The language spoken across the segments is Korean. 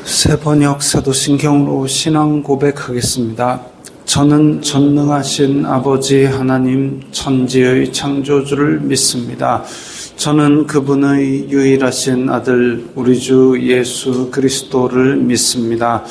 새번역 사도신경으로 신앙 고백하겠습니다. 저는 전능하신 아버지 하나님 천지의 창조주를 믿습니다. 저는 그분의 유일하신 아들 우리 주 예수 그리스도를 믿습니다.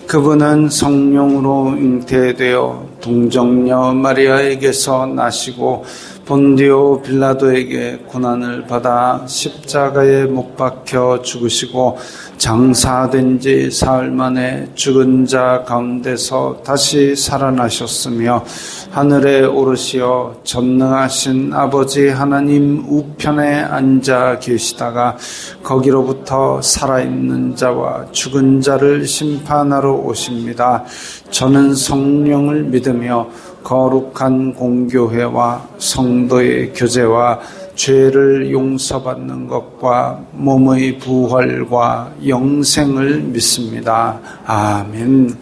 그분은 성령으로 잉태되어 동정녀 마리아에게서 나시고 본디오 빌라도에게 고난을 받아 십자가에 못 박혀 죽으시고 장사된 지 사흘 만에 죽은 자 가운데서 다시 살아나셨으며 하늘에 오르시어 전능하신 아버지 하나님 우편에 앉아 계시다가 거기로부터 살아있는 자와 죽은 자를 심판하러 오십니다. 저는 성령을 믿으며 거룩한 공교회와 성도의 교제와 죄를 용서받는 것과 몸의 부활과 영생을 믿습니다. 아멘.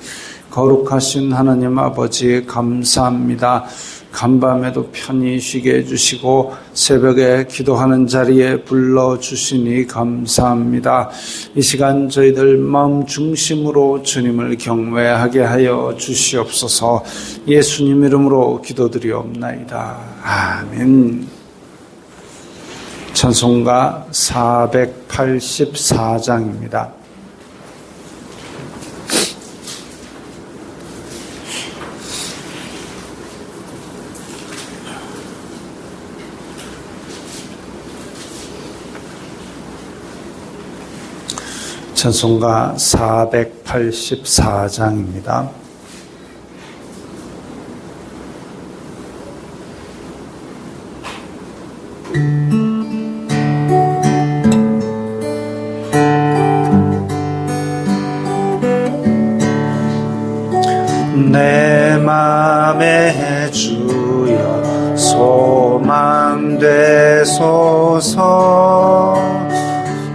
거룩하신 하나님 아버지 감사합니다. 간밤에도 편히 쉬게 해주시고 새벽에 기도하는 자리에 불러주시니 감사합니다. 이 시간 저희들 마음 중심으로 주님을 경외하게 하여 주시옵소서. 예수님 이름으로 기도드리옵나이다. 아멘. 찬송가 484장입니다. 찬송가 484장입니다. 내 맘에 주여 소망 되소서.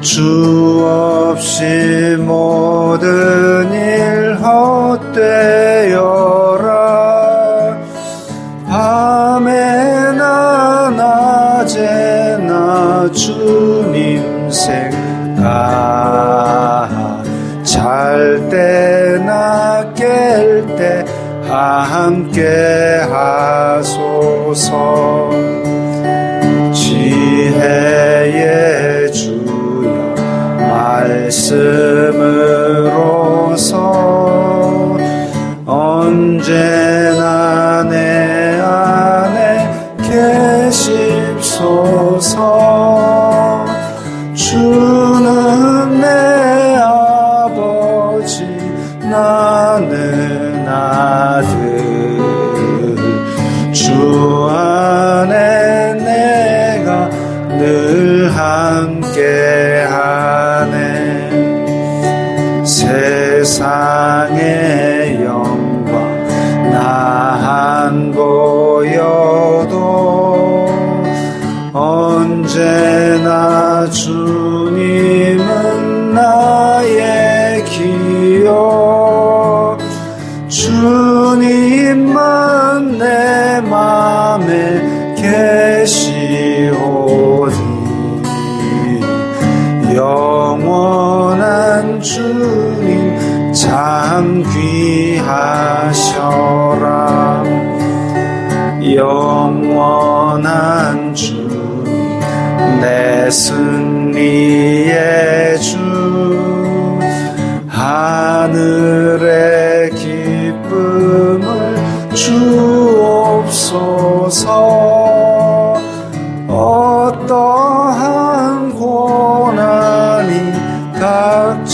주 없이 모든 일 헛되어라. 밤에나 낮에나 주님 생각, 잘 때나 깰 때 함께 하소서. 지혜의 주여 말씀으로서 언제나 내 안에 계십소서. 주는 내 아버지 나는 아들. 주 안에 내가 늘 함께하네. 세상의 영광 나 안 보여도 언제나 주님은 나의 기억. 주님만 내 맘에 계시오니 영원한 주님 참 귀하셔라. 영원한 주님 내 승리의 주. 하늘의 기쁨을 주옵소서. 어떠한 고난이 닥쳐와도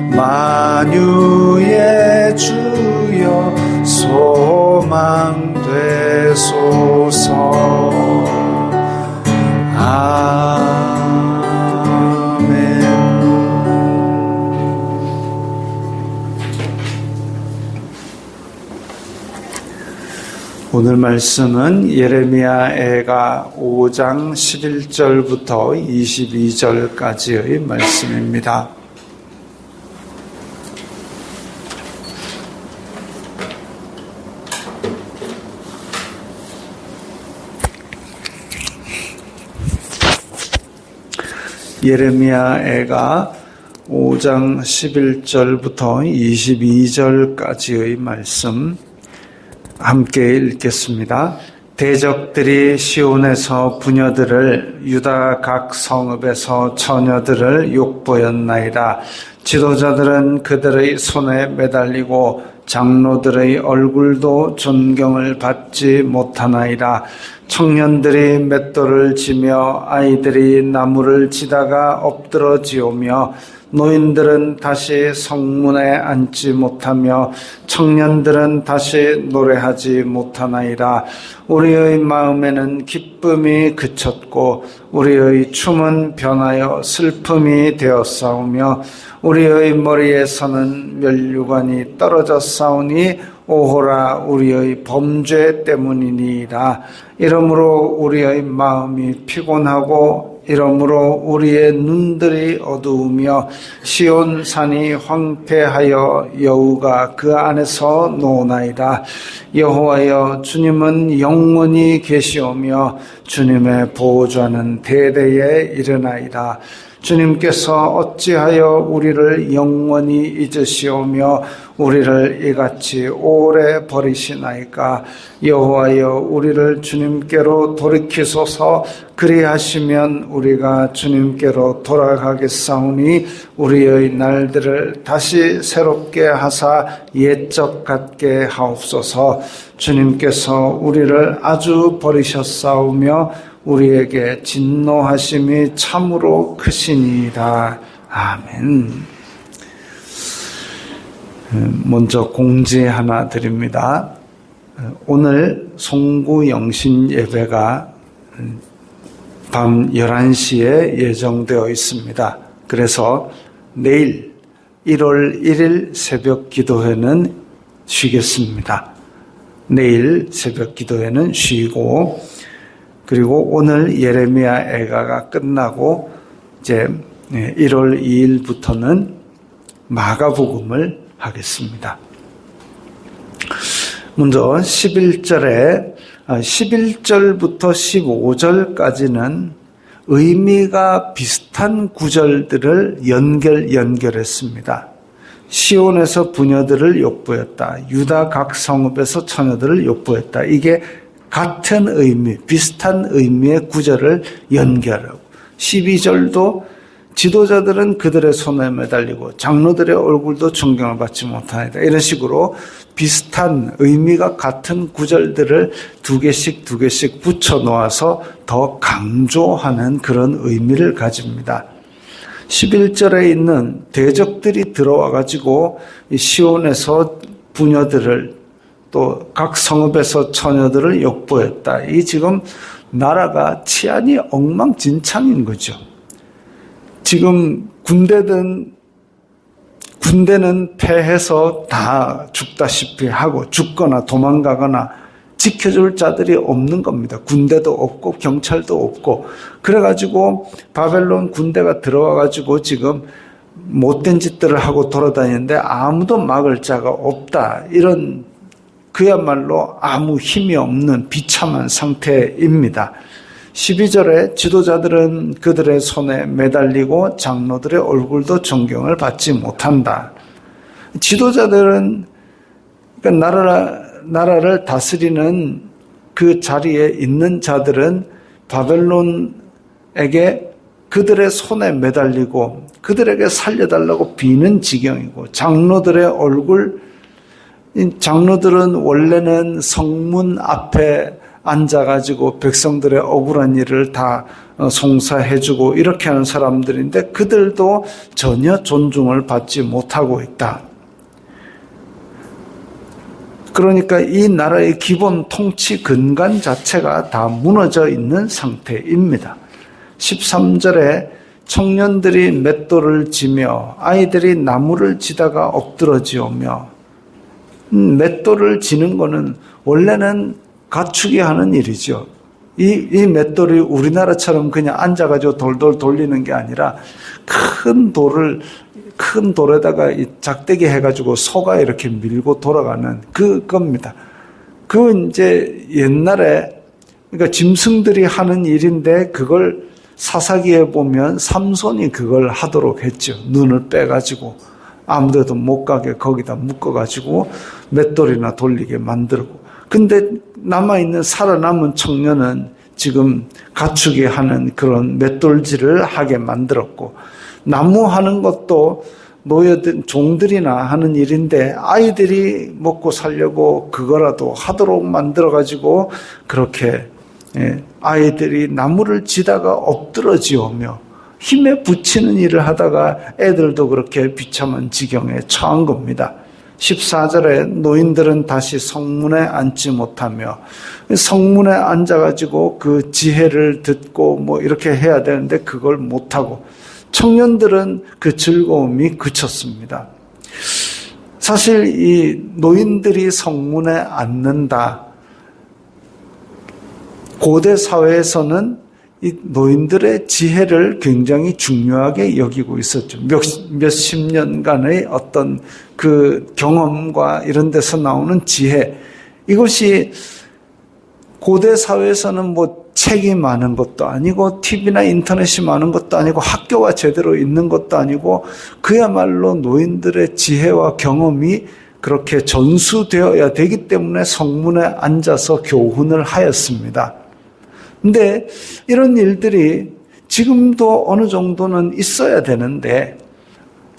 만유의 주여 소망 되소서. 오늘 말씀은 예레미야애가 5장 11절부터 22절까지의 말씀입니다. 예레미야애가 5장 11절부터 22절까지의 말씀 함께 읽겠습니다. 대적들이 시온에서 부녀들을, 유다 각 성읍에서 처녀들을 욕보였나이다. 지도자들은 그들의 손에 매달리고 장로들의 얼굴도 존경을 받지 못하나이다. 청년들이 맷돌을 지며 아이들이 나무를 지다가 엎드러지오며 노인들은 다시 성문에 앉지 못하며 청년들은 다시 노래하지 못하나이다. 우리의 마음에는 기쁨이 그쳤고 우리의 춤은 변하여 슬픔이 되었사오며 우리의 머리에서는 면류관이 떨어졌사오니 오호라 우리의 범죄 때문이니이다. 이러므로 우리의 마음이 피곤하고 이러므로 우리의 눈들이 어두우며 시온 산이 황폐하여 여우가 그 안에서 노나이다. 여호와여, 주님은 영원히 계시오며 주님의 보호자는 대대에 이르나이다. 주님께서 어찌하여 우리를 영원히 잊으시오며 우리를 이같이 오래 버리시나이까. 여호와여, 우리를 주님께로 돌이키소서. 그리하시면 우리가 주님께로 돌아가겠사오니 우리의 날들을 다시 새롭게 하사 옛적 같게 하옵소서. 주님께서 우리를 아주 버리셨사오며 우리에게 진노하심이 참으로 크시니이다. 아멘. 먼저 공지 하나 드립니다. 오늘 송구 영신 예배가 밤 11시에 예정되어 있습니다. 그래서 내일 1월 1일 새벽 기도회는 쉬겠습니다. 내일 새벽 기도회는 쉬고, 그리고 오늘 예레미야 애가가 끝나고 이제 1월 2일부터는 마가복음을 하겠습니다. 먼저 11절부터 15절까지는 의미가 비슷한 구절들을 연결했습니다. 시온에서 부녀들을 욕보였다. 유다 각 성읍에서 처녀들을 욕보였다. 이게 같은 의미, 비슷한 의미의 구절을 연결하고, 12절도 지도자들은 그들의 손에 매달리고 장로들의 얼굴도 존경을 받지 못하나이다. 이런 식으로 비슷한 의미가 같은 구절들을 두 개씩 붙여 놓아서 더 강조하는 그런 의미를 가집니다. 11절에 있는 대적들이 들어와 가지고 시온에서 부녀들을 또 각 성읍에서 처녀들을 욕보였다. 이 지금 나라가 치안이 엉망진창인 거죠. 지금 군대는 패해서 다 죽다시피 하고 죽거나 도망가거나 지켜줄 자들이 없는 겁니다. 군대도 없고 경찰도 없고. 그래가지고 바벨론 군대가 들어와가지고 지금 못된 짓들을 하고 돌아다니는데 아무도 막을 자가 없다. 이런 그야말로 아무 힘이 없는 비참한 상태입니다. 12절에 지도자들은 그들의 손에 매달리고 장로들의 얼굴도 존경을 받지 못한다. 지도자들은 그러니까 나라를 다스리는 그 자리에 있는 자들은 바벨론에게 그들의 손에 매달리고 그들에게 살려달라고 비는 지경이고, 장로들은 원래는 성문 앞에 앉아가지고 백성들의 억울한 일을 다 송사해주고 이렇게 하는 사람들인데 그들도 전혀 존중을 받지 못하고 있다. 그러니까 이 나라의 기본 통치 근간 자체가 다 무너져 있는 상태입니다. 13절에 청년들이 맷돌을 지며 아이들이 나무를 지다가 엎드러지오며, 맷돌을 지는 거는 원래는 가축이 하는 일이죠. 이 맷돌이 우리나라처럼 그냥 앉아가지고 돌돌 돌리는 게 아니라 큰 돌에다가 이 작대기 해가지고 소가 이렇게 밀고 돌아가는 그겁니다. 그건 이제 옛날에, 그러니까 짐승들이 하는 일인데 그걸 사사기에 보면 삼손이 그걸 하도록 했죠. 눈을 빼가지고 아무데도 못 가게 거기다 묶어가지고 맷돌이나 돌리게 만들고. 근데 남아있는 살아남은 청년은 지금 가축이 하는 그런 맷돌질을 하게 만들었고, 나무 하는 것도 노예들, 종들이나 하는 일인데 아이들이 먹고 살려고 그거라도 하도록 만들어가지고 그렇게 아이들이 나무를 지다가 엎드러지오며 힘에 부치는 일을 하다가 애들도 그렇게 비참한 지경에 처한 겁니다. 14절에 노인들은 다시 성문에 앉지 못하며, 성문에 앉아가지고 그 지혜를 듣고 뭐 이렇게 해야 되는데 그걸 못하고, 청년들은 그 즐거움이 그쳤습니다. 사실 이 노인들이 성문에 앉는다. 고대 사회에서는 이 노인들의 지혜를 굉장히 중요하게 여기고 있었죠. 몇십 년간의 어떤 그 경험과 이런 데서 나오는 지혜. 이것이 고대 사회에서는 뭐 책이 많은 것도 아니고 TV나 인터넷이 많은 것도 아니고 학교가 제대로 있는 것도 아니고 그야말로 노인들의 지혜와 경험이 그렇게 전수되어야 되기 때문에 성문에 앉아서 교훈을 하였습니다. 근데 이런 일들이 지금도 어느 정도는 있어야 되는데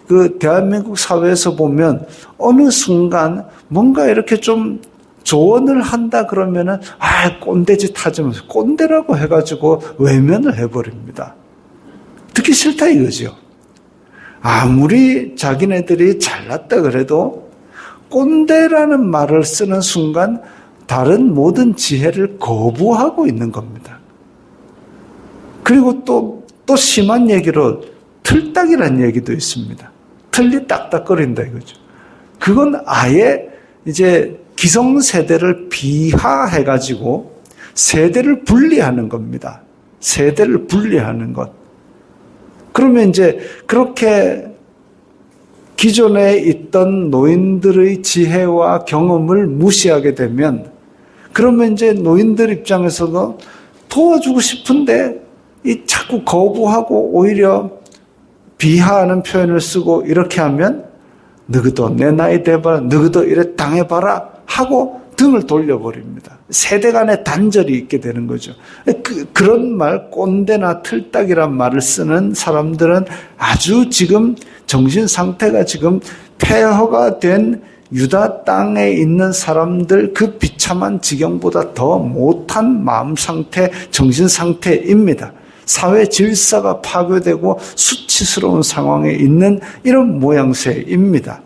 그 대한민국 사회에서 보면 어느 순간 뭔가 이렇게 좀 조언을 한다 그러면은 꼰대짓 하자면서 꼰대라고 해가지고 외면을 해버립니다. 듣기 싫다 이거죠. 아무리 자기네들이 잘났다 그래도 꼰대라는 말을 쓰는 순간 다른 모든 지혜를 거부하고 있는 겁니다. 그리고 또 심한 얘기로 틀딱이라는 얘기도 있습니다. 틀리 딱딱거린다 이거죠. 그건 아예 이제 기성세대를 비하해가지고 세대를 분리하는 겁니다. 세대를 분리하는 것. 그러면 이제 그렇게 기존에 있던 노인들의 지혜와 경험을 무시하게 되면 그러면 이제 노인들 입장에서도 도와주고 싶은데 이 자꾸 거부하고 오히려 비하하는 표현을 쓰고 이렇게 하면 너희도 내 나이 돼봐라, 너희도 이래 당해봐라 하고 등을 돌려버립니다. 세대 간의 단절이 있게 되는 거죠. 그런 말, 꼰대나 틀딱이란 말을 쓰는 사람들은 아주 지금 정신 상태가 지금 폐허가 된 유다 땅에 있는 사람들 그 비참한 지경보다 더 못한 마음 상태, 정신 상태입니다. 사회 질서가 파괴되고 수치스러운 상황에 있는 이런 모양새입니다.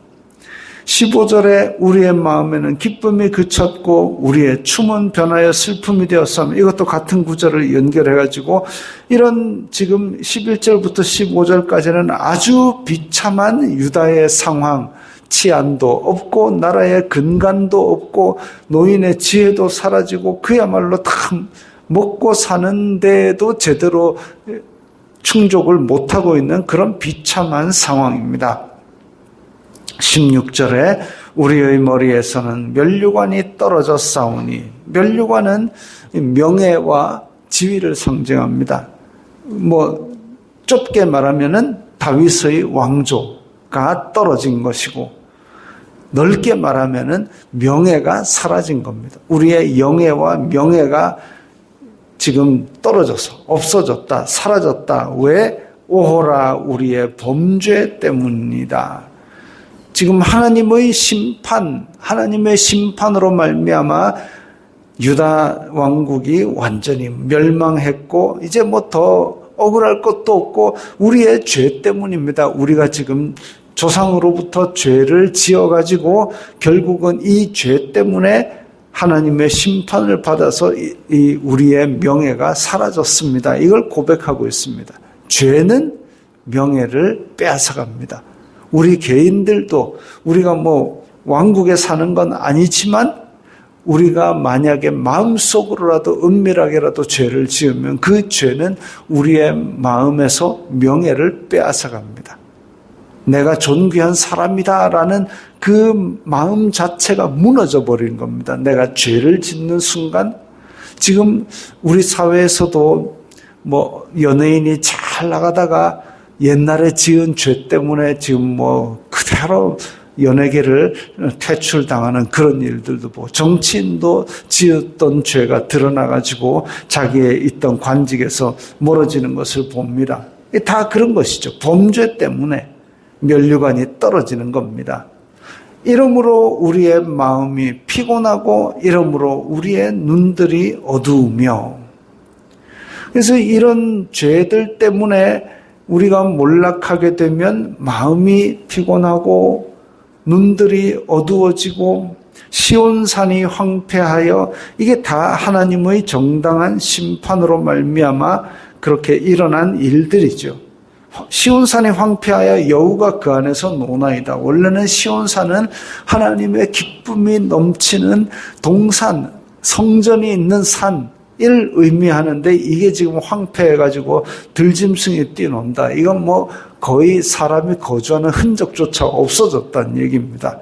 15절에 우리의 마음에는 기쁨이 그쳤고 우리의 춤은 변하여 슬픔이 되었으며, 이것도 같은 구절을 연결해가지고 이런 지금 11절부터 15절까지는 아주 비참한 유다의 상황, 치안도 없고 나라의 근간도 없고 노인의 지혜도 사라지고 그야말로 다 먹고 사는데도 제대로 충족을 못하고 있는 그런 비참한 상황입니다. 16절에 우리의 머리에서는 면류관이 떨어져 싸우니, 면류관은 명예와 지위를 상징합니다. 좁게 말하면은 다윗의 왕조가 떨어진 것이고, 넓게 말하면은 명예가 사라진 겁니다. 우리의 영예와 명예가 지금 떨어져서 없어졌다, 사라졌다. 왜? 오호라 우리의 범죄 때문이다. 지금 하나님의 심판, 하나님의 심판으로 말미암아 유다 왕국이 완전히 멸망했고 이제 더 억울할 것도 없고 우리의 죄 때문입니다. 우리가 지금 조상으로부터 죄를 지어가지고 결국은 이 죄 때문에 하나님의 심판을 받아서 이 우리의 명예가 사라졌습니다. 이걸 고백하고 있습니다. 죄는 명예를 빼앗아갑니다. 우리 개인들도 우리가 왕국에 사는 건 아니지만 우리가 만약에 마음속으로라도 은밀하게라도 죄를 지으면 그 죄는 우리의 마음에서 명예를 빼앗아갑니다. 내가 존귀한 사람이다라는 그 마음 자체가 무너져 버리는 겁니다. 내가 죄를 짓는 순간 지금 우리 사회에서도 연예인이 잘 나가다가 옛날에 지은 죄 때문에 지금 그대로 연예계를 퇴출당하는 그런 일들도 보고, 정치인도 지었던 죄가 드러나가지고 자기의 있던 관직에서 멀어지는 것을 봅니다. 다 그런 것이죠. 범죄 때문에 면류관이 떨어지는 겁니다. 이러므로 우리의 마음이 피곤하고, 이러므로 우리의 눈들이 어두우며, 그래서 이런 죄들 때문에 우리가 몰락하게 되면 마음이 피곤하고 눈들이 어두워지고 시온산이 황폐하여, 이게 다 하나님의 정당한 심판으로 말미암아 그렇게 일어난 일들이죠. 시온산이 황폐하여 여우가 그 안에서 노나이다. 원래는 시온산은 하나님의 기쁨이 넘치는 동산, 성전이 있는 산을 의미하는데, 이게 지금 황폐해가지고 들짐승이 뛰논다. 이건 거의 사람이 거주하는 흔적조차 없어졌다는 얘기입니다.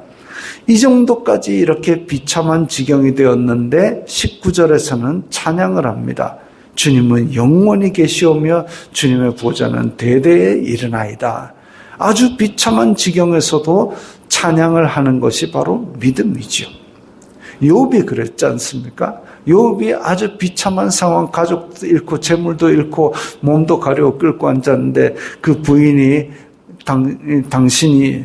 이 정도까지 이렇게 비참한 지경이 되었는데 19절에서는 찬양을 합니다. 주님은 영원히 계시오며 주님의 보좌는 대대에 이르나이다. 아주 비참한 지경에서도 찬양을 하는 것이 바로 믿음이죠. 욥이 그랬지 않습니까? 욥이 아주 비참한 상황, 가족도 잃고 재물도 잃고 몸도 가려워 끌고 앉았는데 그 부인이 당신이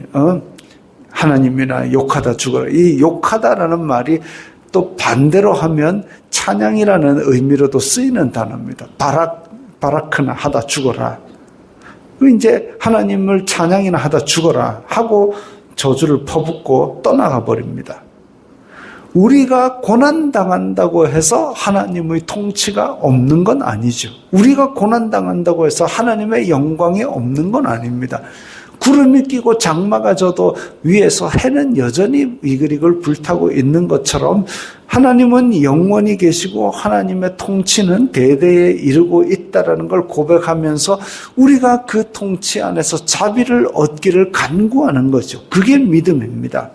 하나님이나 욕하다 죽어라. 이 욕하다라는 말이 또 반대로 하면 찬양이라는 의미로도 쓰이는 단어입니다. 바라크나 하다 죽어라. 이제 하나님을 찬양이나 하다 죽어라 하고 저주를 퍼붓고 떠나가 버립니다. 우리가 고난당한다고 해서 하나님의 통치가 없는 건 아니죠. 우리가 고난당한다고 해서 하나님의 영광이 없는 건 아닙니다. 구름이 끼고 장마가 져도 위에서 해는 여전히 이글이글 불타고 있는 것처럼 하나님은 영원히 계시고 하나님의 통치는 대대에 이르고 있다는 걸 고백하면서 우리가 그 통치 안에서 자비를 얻기를 간구하는 거죠. 그게 믿음입니다.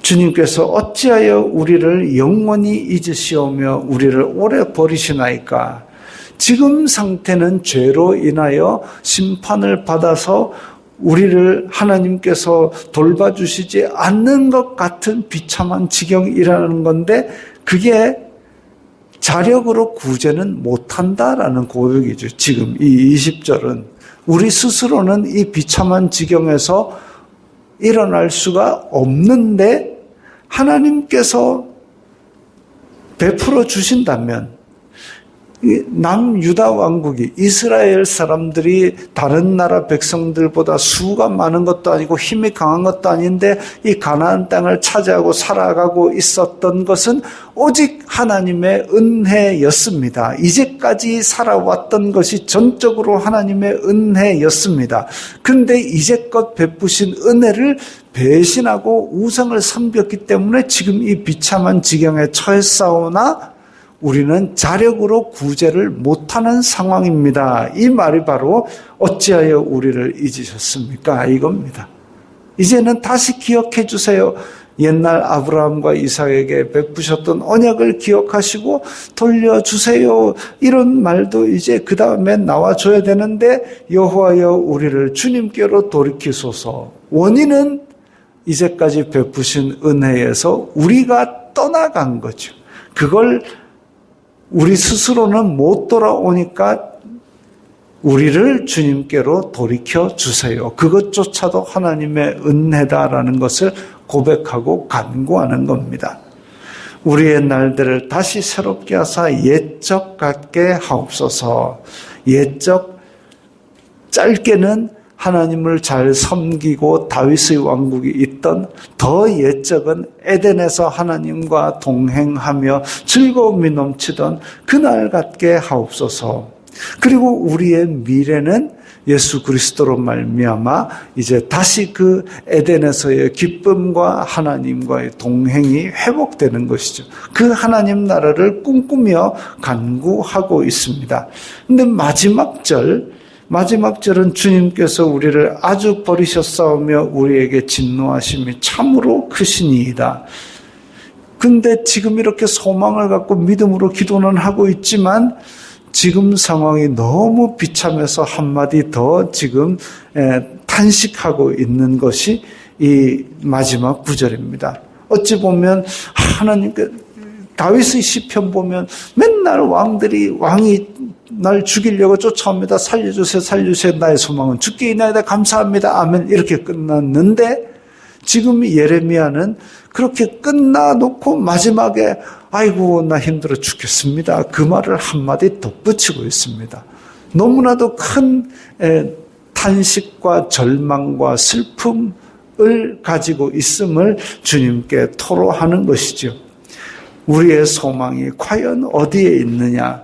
주님께서 어찌하여 우리를 영원히 잊으시오며 우리를 오래 버리시나이까. 지금 상태는 죄로 인하여 심판을 받아서 우리를 하나님께서 돌봐주시지 않는 것 같은 비참한 지경이라는 건데, 그게 자력으로 구제는 못한다라는 고백이죠. 지금 이 20절은 우리 스스로는 이 비참한 지경에서 일어날 수가 없는데 하나님께서 베풀어 주신다면, 남유다 왕국이, 이스라엘 사람들이 다른 나라 백성들보다 수가 많은 것도 아니고 힘이 강한 것도 아닌데 이 가나안 땅을 차지하고 살아가고 있었던 것은 오직 하나님의 은혜였습니다. 이제까지 살아왔던 것이 전적으로 하나님의 은혜였습니다. 그런데 이제껏 베푸신 은혜를 배신하고 우상을 섬겼기 때문에 지금 이 비참한 지경에 처했사오나 우리는 자력으로 구제를 못하는 상황입니다. 이 말이 바로 어찌하여 우리를 잊으셨습니까? 이겁니다. 이제는 다시 기억해 주세요. 옛날 아브라함과 이삭에게 베푸셨던 언약을 기억하시고 돌려주세요. 이런 말도 이제 그 다음에 나와줘야 되는데, 여호와여 우리를 주님께로 돌이키소서. 원인은 이제까지 베푸신 은혜에서 우리가 떠나간 거죠. 그걸 우리 스스로는 못 돌아오니까 우리를 주님께로 돌이켜 주세요. 그것조차도 하나님의 은혜다라는 것을 고백하고 간구하는 겁니다. 우리의 날들을 다시 새롭게 하사 옛적 같게 하옵소서. 옛적, 짧게는 하나님을 잘 섬기고 다윗의 왕국이 있던, 더 옛적은 에덴에서 하나님과 동행하며 즐거움이 넘치던 그날 같게 하옵소서. 그리고 우리의 미래는 예수 그리스도로 말미암아 이제 다시 그 에덴에서의 기쁨과 하나님과의 동행이 회복되는 것이죠. 그 하나님 나라를 꿈꾸며 간구하고 있습니다. 그런데 마지막 절은 주님께서 우리를 아주 버리셨사오며 우리에게 진노하심이 참으로 크시니이다. 근데 지금 이렇게 소망을 갖고 믿음으로 기도는 하고 있지만 지금 상황이 너무 비참해서 한마디 더 지금 탄식하고 있는 것이 이 마지막 구절입니다. 어찌 보면 하나님 다윗의 시편 보면 맨날 왕이 날 죽이려고 쫓아옵니다. 살려주세요, 살려주세요. 나의 소망은 죽게 있나이다. 감사합니다. 아멘. 이렇게 끝났는데 지금 예레미야는 그렇게 끝나놓고 마지막에 아이고 나 힘들어 죽겠습니다. 그 말을 한마디 덧붙이고 있습니다. 너무나도 큰 탄식과 절망과 슬픔을 가지고 있음을 주님께 토로하는 것이죠. 우리의 소망이 과연 어디에 있느냐?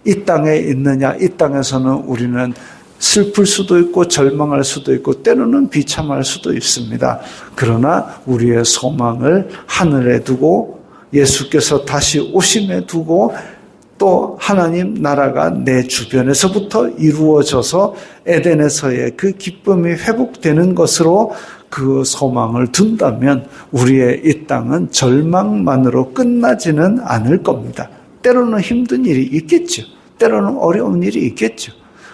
이 땅에 있느냐? 이 땅에서는 우리는 슬플 수도 있고 절망할 수도 있고 때로는 비참할 수도 있습니다. 그러나 우리의 소망을 하늘에 두고 예수께서 다시 오심에 두고 또 하나님 나라가 내 주변에서부터 이루어져서 에덴에서의 그 기쁨이 회복되는 것으로 그 소망을 둔다면 우리의 이 땅은 절망만으로 끝나지는 않을 겁니다. 때로는 힘든 일이 있겠죠. 때로는 어려운 일이 있겠죠.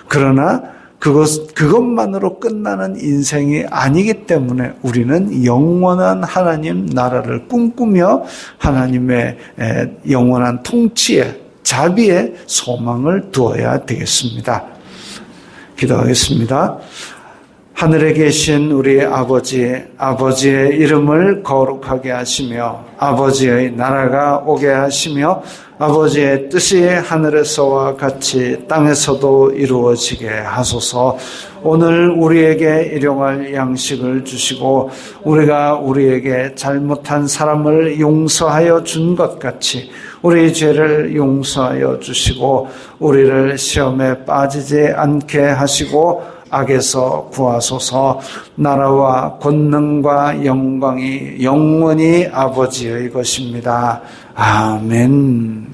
그러나 그것만으로 끝나는 인생이 아니기 때문에 우리는 영원한 하나님 나라를 꿈꾸며 하나님의 영원한 통치에 자비에 소망을 두어야 되겠습니다. 기도하겠습니다. 하늘에 계신 우리 아버지의 이름을 거룩하게 하시며 아버지의 나라가 오게 하시며 아버지의 뜻이 하늘에서와 같이 땅에서도 이루어지게 하소서. 오늘 우리에게 일용할 양식을 주시고 우리가 우리에게 잘못한 사람을 용서하여 준 것 같이 우리 죄를 용서하여 주시고 우리를 시험에 빠지지 않게 하시고 악에서 구하소서. 나라와 권능과 영광이 영원히 아버지의 것입니다. 아멘.